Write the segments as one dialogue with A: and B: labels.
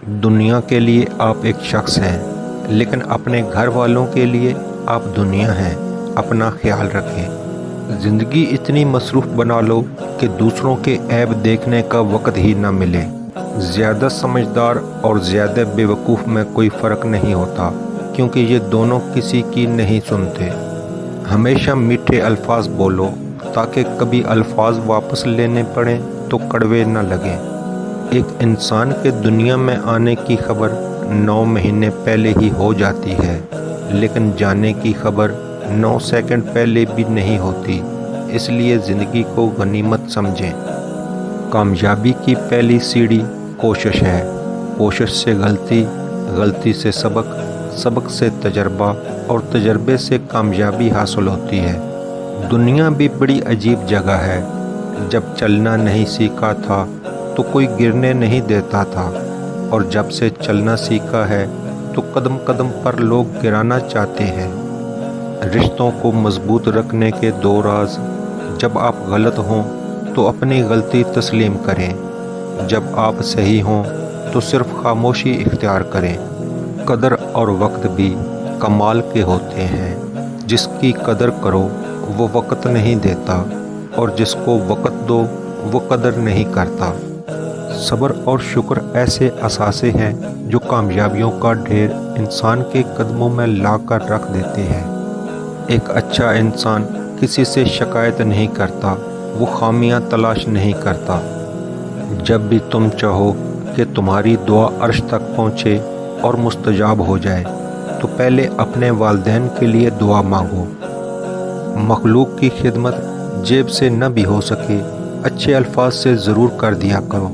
A: دنیا کے لیے آپ ایک شخص ہیں، لیکن اپنے گھر والوں کے لیے آپ دنیا ہیں۔ اپنا خیال رکھیں۔ زندگی اتنی مصروف بنا لو کہ دوسروں کے عیب دیکھنے کا وقت ہی نہ ملے۔ زیادہ سمجھدار اور زیادہ بے وقوف میں کوئی فرق نہیں ہوتا، کیونکہ یہ دونوں کسی کی نہیں سنتے۔ ہمیشہ میٹھے الفاظ بولو تاکہ کبھی الفاظ واپس لینے پڑیں تو کڑوے نہ لگیں۔ ایک انسان کے دنیا میں آنے کی خبر 9 مہینے پہلے ہی ہو جاتی ہے، لیکن جانے کی خبر 9 سیکنڈ پہلے بھی نہیں ہوتی۔ اس لیے زندگی کو غنیمت سمجھیں۔ کامیابی کی پہلی سیڑھی کوشش ہے۔ کوشش سے غلطی، غلطی سے سبق، سبق سے تجربہ اور تجربے سے کامیابی حاصل ہوتی ہے۔ دنیا بھی بڑی عجیب جگہ ہے۔ جب چلنا نہیں سیکھا تھا تو کوئی گرنے نہیں دیتا تھا، اور جب سے چلنا سیکھا ہے تو قدم قدم پر لوگ گرانا چاہتے ہیں۔ رشتوں کو مضبوط رکھنے کے 2 راز: جب آپ غلط ہوں تو اپنی غلطی تسلیم کریں، جب آپ صحیح ہوں تو صرف خاموشی اختیار کریں۔ قدر اور وقت بھی کمال کے ہوتے ہیں۔ جس کی قدر کرو وہ وقت نہیں دیتا، اور جس کو وقت دو وہ قدر نہیں کرتا۔ صبر اور شکر ایسے اثاثے ہیں جو کامیابیوں کا ڈھیر انسان کے قدموں میں لا کر رکھ دیتے ہیں۔ ایک اچھا انسان کسی سے شکایت نہیں کرتا، وہ خامیاں تلاش نہیں کرتا۔ جب بھی تم چاہو کہ تمہاری دعا عرش تک پہنچے اور مستجاب ہو جائے تو پہلے اپنے والدین کے لیے دعا مانگو۔ مخلوق کی خدمت جیب سے نہ بھی ہو سکے، اچھے الفاظ سے ضرور کر دیا کرو۔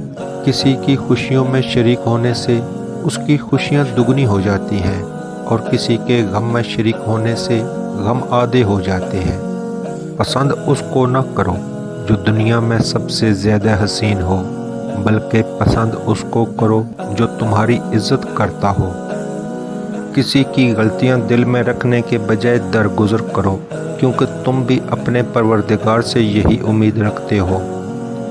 A: کسی کی خوشیوں میں شریک ہونے سے اس کی خوشیاں دگنی ہو جاتی ہیں، اور کسی کے غم میں شریک ہونے سے غم آدھے ہو جاتے ہیں۔ پسند اس کو نہ کرو جو دنیا میں سب سے زیادہ حسین ہو، بلکہ پسند اس کو کرو جو تمہاری عزت کرتا ہو۔ کسی کی غلطیاں دل میں رکھنے کے بجائے درگزر کرو، کیونکہ تم بھی اپنے پروردگار سے یہی امید رکھتے ہو۔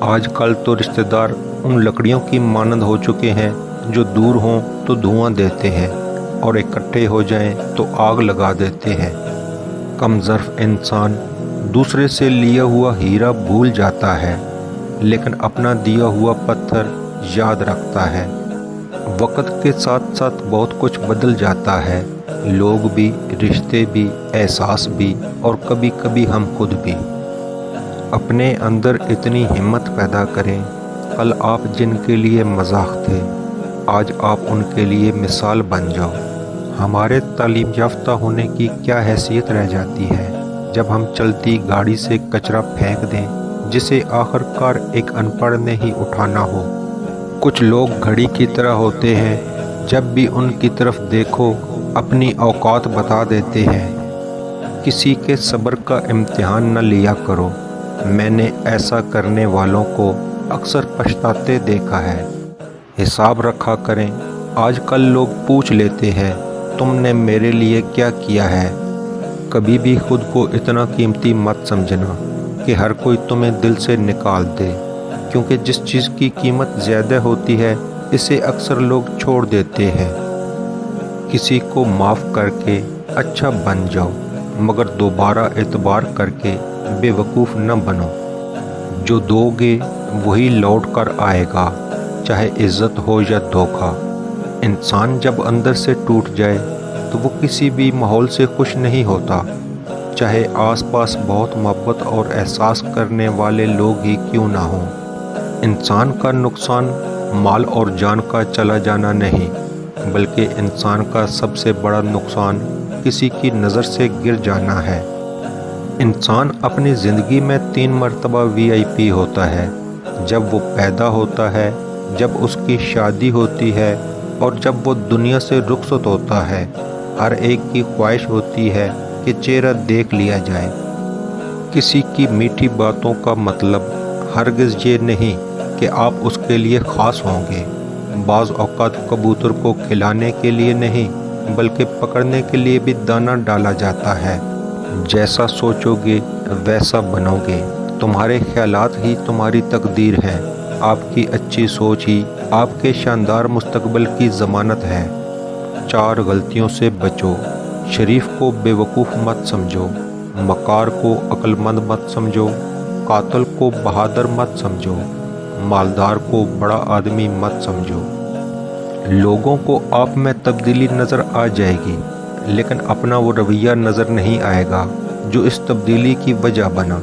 A: آج کل تو رشتہ دار ان لکڑیوں کی مانند ہو چکے ہیں جو دور ہوں تو دھواں دیتے ہیں، اور اکٹھے ہو جائیں تو آگ لگا دیتے ہیں۔ کم ظرف انسان دوسرے سے لیا ہوا ہیرا بھول جاتا ہے، لیکن اپنا دیا ہوا پتھر یاد رکھتا ہے۔ وقت کے ساتھ ساتھ بہت کچھ بدل جاتا ہے، لوگ بھی، رشتے بھی، احساس بھی، اور کبھی کبھی ہم خود بھی۔ اپنے اندر اتنی ہمت پیدا کریں، کل آپ جن کے لیے مذاق تھے، آج آپ ان کے لیے مثال بن جاؤ۔ ہمارے تعلیم یافتہ ہونے کی کیا حیثیت رہ جاتی ہے جب ہم چلتی گاڑی سے کچرا پھینک دیں جسے آخر کار ایک ان پڑھ نے ہی اٹھانا ہو۔ کچھ لوگ گھڑی کی طرح ہوتے ہیں، جب بھی ان کی طرف دیکھو اپنی اوقات بتا دیتے ہیں۔ کسی کے صبر کا امتحان نہ لیا کرو۔ میں نے ایسا کرنے والوں کو اکثر پچھتاتے دیکھا ہے۔ حساب رکھا کریں۔ آج کل لوگ پوچھ لیتے ہیں تم نے میرے لیے کیا کیا ہے۔ کبھی بھی خود کو اتنا قیمتی مت سمجھنا کہ ہر کوئی تمہیں دل سے نکال دے، کیونکہ جس چیز کی قیمت زیادہ ہوتی ہے اسے اکثر لوگ چھوڑ دیتے ہیں۔ کسی کو معاف کر کے اچھا بن جاؤ، مگر دوبارہ اعتبار کر کے بے وقوف نہ بنو۔ جو دو گے وہی لوٹ کر آئے گا، چاہے عزت ہو یا دھوکہ۔ انسان جب اندر سے ٹوٹ جائے تو وہ کسی بھی ماحول سے خوش نہیں ہوتا، چاہے آس پاس بہت محبت اور احساس کرنے والے لوگ ہی کیوں نہ ہوں۔ انسان کا نقصان مال اور جان کا چلا جانا نہیں، بلکہ انسان کا سب سے بڑا نقصان کسی کی نظر سے گر جانا ہے۔ انسان اپنی زندگی میں 3 مرتبہ VIP ہوتا ہے: جب وہ پیدا ہوتا ہے، جب اس کی شادی ہوتی ہے، اور جب وہ دنیا سے رخصت ہوتا ہے۔ ہر ایک کی خواہش ہوتی ہے کہ چہرہ دیکھ لیا جائے۔ کسی کی میٹھی باتوں کا مطلب ہرگز یہ نہیں کہ آپ اس کے لیے خاص ہوں گے۔ بعض اوقات کبوتر کو کھلانے کے لیے نہیں بلکہ پکڑنے کے لیے بھی دانہ ڈالا جاتا ہے۔ جیسا سوچو گے ویسا بنو گے۔ تمہارے خیالات ہی تمہاری تقدیر ہے۔ آپ کی اچھی سوچ ہی آپ کے شاندار مستقبل کی ضمانت ہے۔ 4 غلطیوں سے بچو۔ شریف کو بے وقوف مت سمجھو، مکار کو عقل مند مت سمجھو، قاتل کو بہادر مت سمجھو، مالدار کو بڑا آدمی مت سمجھو۔ لوگوں کو آپ میں تبدیلی نظر آ جائے گی، لیکن اپنا وہ رویہ نظر نہیں آئے گا جو اس تبدیلی کی وجہ بنا۔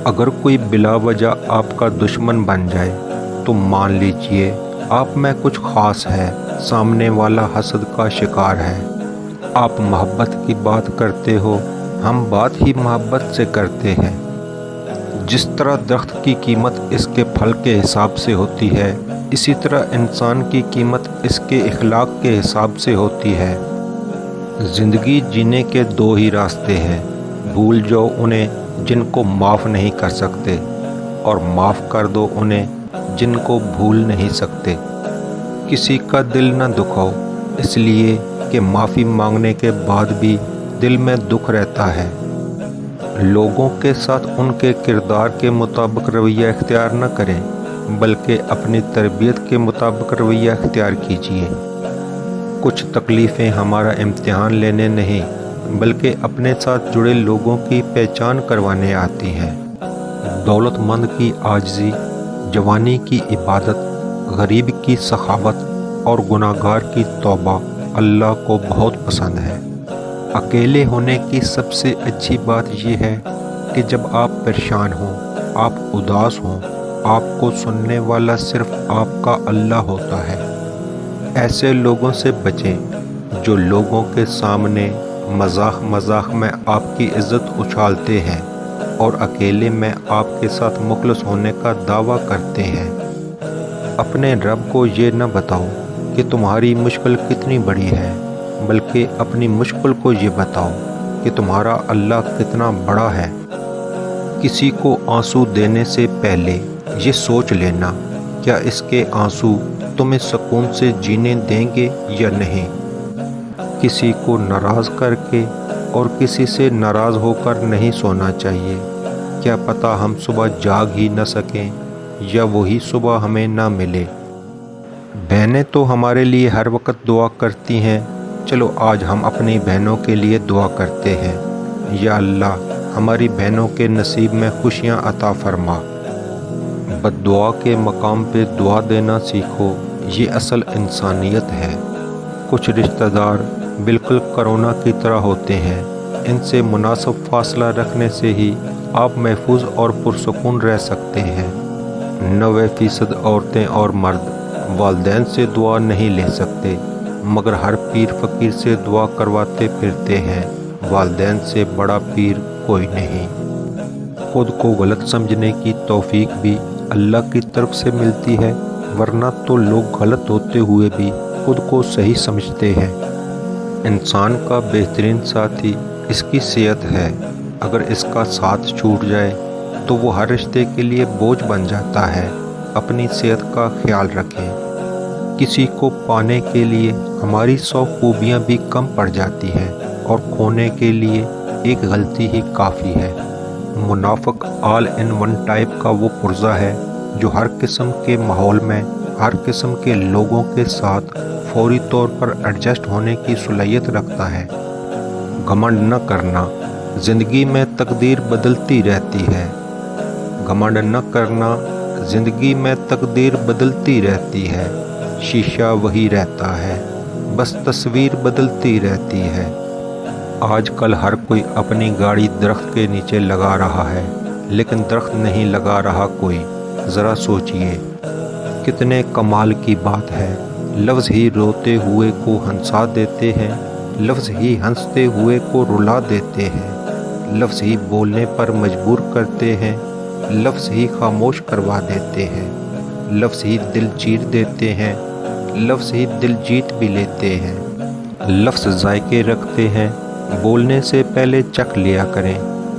A: اگر کوئی بلا وجہ آپ کا دشمن بن جائے تو مان لیجئے آپ میں کچھ خاص ہے، سامنے والا حسد کا شکار ہے۔ آپ محبت کی بات کرتے ہو، ہم بات ہی محبت سے کرتے ہیں۔ جس طرح درخت کی قیمت اس کے پھل کے حساب سے ہوتی ہے، اسی طرح انسان کی قیمت اس کے اخلاق کے حساب سے ہوتی ہے۔ زندگی جینے کے 2 ہی راستے ہیں، بھول جاؤ انہیں جن کو معاف نہیں کر سکتے، اور معاف کر دو انہیں جن کو بھول نہیں سکتے۔ کسی کا دل نہ دکھاؤ، اس لیے کہ معافی مانگنے کے بعد بھی دل میں دکھ رہتا ہے۔ لوگوں کے ساتھ ان کے کردار کے مطابق رویہ اختیار نہ کریں، بلکہ اپنی تربیت کے مطابق رویہ اختیار کیجیے۔ کچھ تکلیفیں ہمارا امتحان لینے نہیں، بلکہ اپنے ساتھ جڑے لوگوں کی پہچان کروانے آتی ہیں۔ دولت مند کی عاجزی، جوانی کی عبادت، غریب کی سخاوت اور گناہگار کی توبہ اللہ کو بہت پسند ہے۔ اکیلے ہونے کی سب سے اچھی بات یہ ہے کہ جب آپ پریشان ہوں، آپ اداس ہوں، آپ کو سننے والا صرف آپ کا اللہ ہوتا ہے۔ ایسے لوگوں سے بچیں جو لوگوں کے سامنے مذاق مذاق میں آپ کی عزت اچھالتے ہیں اور اکیلے میں آپ کے ساتھ مخلص ہونے کا دعویٰ کرتے ہیں۔ اپنے رب کو یہ نہ بتاؤ کہ تمہاری مشکل کتنی بڑی ہے، بلکہ اپنی مشکل کو یہ بتاؤ کہ تمہارا اللہ کتنا بڑا ہے۔ کسی کو آنسو دینے سے پہلے یہ سوچ لینا، کیا اس کے آنسو تمہیں سکون سے جینے دیں گے یا نہیں۔ کسی کو ناراض کر کے اور کسی سے ناراض ہو کر نہیں سونا چاہیے، کیا پتہ ہم صبح جاگ ہی نہ سکیں یا وہی صبح ہمیں نہ ملے۔ بہنیں تو ہمارے لیے ہر وقت دعا کرتی ہیں، چلو آج ہم اپنی بہنوں کے لیے دعا کرتے ہیں۔ یا اللہ، ہماری بہنوں کے نصیب میں خوشیاں عطا فرما۔ بد دعا کے مقام پہ دعا دینا سیکھو، یہ اصل انسانیت ہے۔ کچھ رشتہ دار بالکل کرونا کی طرح ہوتے ہیں، ان سے مناسب فاصلہ رکھنے سے ہی آپ محفوظ اور پرسکون رہ سکتے ہیں۔ 90% عورتیں اور مرد والدین سے دعا نہیں لے سکتے، مگر ہر پیر فقیر سے دعا کرواتے پھرتے ہیں۔ والدین سے بڑا پیر کوئی نہیں۔ خود کو غلط سمجھنے کی توفیق بھی اللہ کی طرف سے ملتی ہے، ورنہ تو لوگ غلط ہوتے ہوئے بھی خود کو صحیح سمجھتے ہیں۔ انسان کا بہترین ساتھی اس کی صحت ہے، اگر اس کا ساتھ چھوٹ جائے تو وہ ہر رشتے کے لیے بوجھ بن جاتا ہے۔ اپنی صحت کا خیال رکھیں۔ کسی کو پانے کے لیے ہماری 100 خوبیاں بھی کم پڑ جاتی ہیں، اور کھونے کے لیے ایک غلطی ہی کافی ہے۔ منافق آل ان ون ٹائپ کا وہ پرزہ ہے جو ہر قسم کے ماحول میں ہر قسم کے لوگوں کے ساتھ فوری طور پر ایڈجسٹ ہونے کی صلاحیت رکھتا ہے۔ گھمنڈ نہ کرنا، زندگی میں تقدیر بدلتی رہتی ہے۔ گھمنڈ نہ کرنا، زندگی میں تقدیر بدلتی رہتی ہے۔ شیشہ وہی رہتا ہے، بس تصویر بدلتی رہتی ہے۔ آج کل ہر کوئی اپنی گاڑی درخت کے نیچے لگا رہا ہے، لیکن درخت نہیں لگا رہا کوئی۔ ذرا سوچئے، کتنے کمال کی بات ہے۔ لفظ ہی روتے ہوئے کو ہنسا دیتے ہیں، لفظ ہی ہنستے ہوئے کو رلا دیتے ہیں، لفظ ہی بولنے پر مجبور کرتے ہیں، لفظ ہی خاموش کروا دیتے ہیں، لفظ ہی دل چیر دیتے ہیں، لفظ ہی دل جیت بھی لیتے ہیں۔ لفظ ذائقے رکھتے ہیں، بولنے سے پہلے چکھ لیا کریں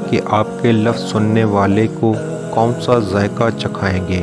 A: کہ آپ کے لفظ سننے والے کو کون سا ذائقہ چکھائیں گے۔